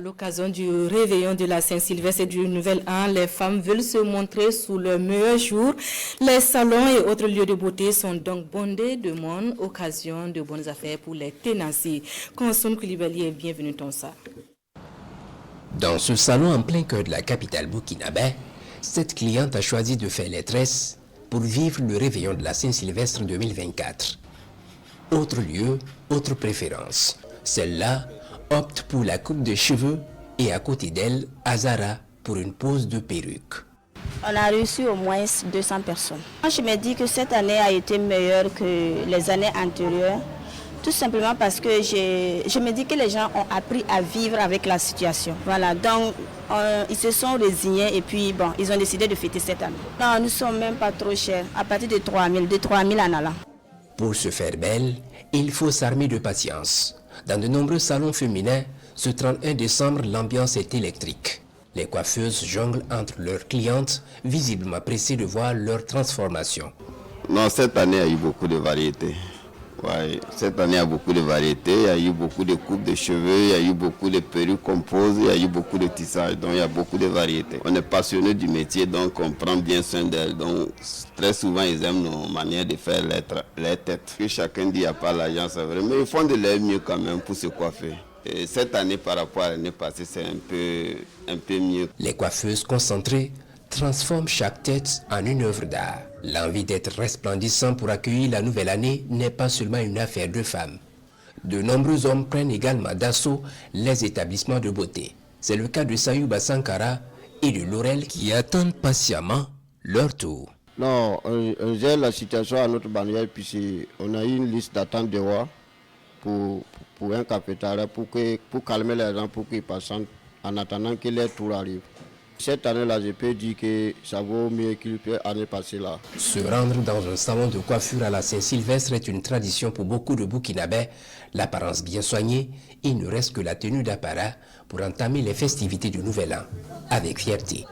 À l'occasion du réveillon de la Saint-Sylvestre et du Nouvel An, les femmes veulent se montrer sous leur meilleur jour. Les salons et autres lieux de beauté sont donc bondés de monde, occasion de bonnes affaires pour les tenanciers. Consomme Koulibaly et bienvenue dans ça. Dans ce salon en plein cœur de la capitale burkinabé, cette cliente a choisi de faire les tresses pour vivre le réveillon de la Saint-Sylvestre 2024. Autre lieu, autre préférence. Celle-là opte pour la coupe de cheveux et à côté d'elle, Azara pour une pose de perruque. On a reçu au moins 200 personnes. Moi, je me dis que cette année a été meilleure que les années antérieures, tout simplement parce que je me dis que les gens ont appris à vivre avec la situation. Voilà, donc ils se sont résignés et puis bon, ils ont décidé de fêter cette année. Non, nous ne sommes même pas trop chers, à partir de 3 000 en allant. Pour se faire belle, il faut s'armer de patience. Dans de nombreux salons féminins, ce 31 décembre, l'ambiance est électrique. Les coiffeuses jonglent entre leurs clientes, visiblement pressées de voir leur transformation. Non, cette année, il y a eu beaucoup de variétés. Ouais, cette année, il y a beaucoup de variétés. Il y a eu beaucoup de coupes de cheveux, il y a eu beaucoup de perruques composées, il y a eu beaucoup de tissages. Donc, il y a beaucoup de variétés. On est passionné du métier, donc on prend bien soin d'elles. Donc, très souvent, ils aiment nos manières de faire les têtes. Que chacun dit, il n'y a pas l'argent, c'est vrai. Mais ils font de leur mieux quand même pour se coiffer. Et cette année, par rapport à l'année passée, c'est un peu mieux. Les coiffeuses concentrées transforment chaque tête en une œuvre d'art. L'envie d'être resplendissant pour accueillir la nouvelle année n'est pas seulement une affaire de femmes. De nombreux hommes prennent également d'assaut les établissements de beauté. C'est le cas de Sayouba Sankara et de Laurel qui attendent patiemment leur tour. Non, on gère la situation à notre bannière puisqu'on a eu une liste d'attente de voix pour un cafétéria pour calmer les gens pour qu'ils passent en attendant que leur tour arrive. Cette année-là, je peux dire que ça vaut mieux que l'année passée là. Se rendre dans un salon de coiffure à la Saint-Sylvestre est une tradition pour beaucoup de Burkinabés. L'apparence bien soignée, il ne reste que la tenue d'apparat pour entamer les festivités du Nouvel An avec fierté.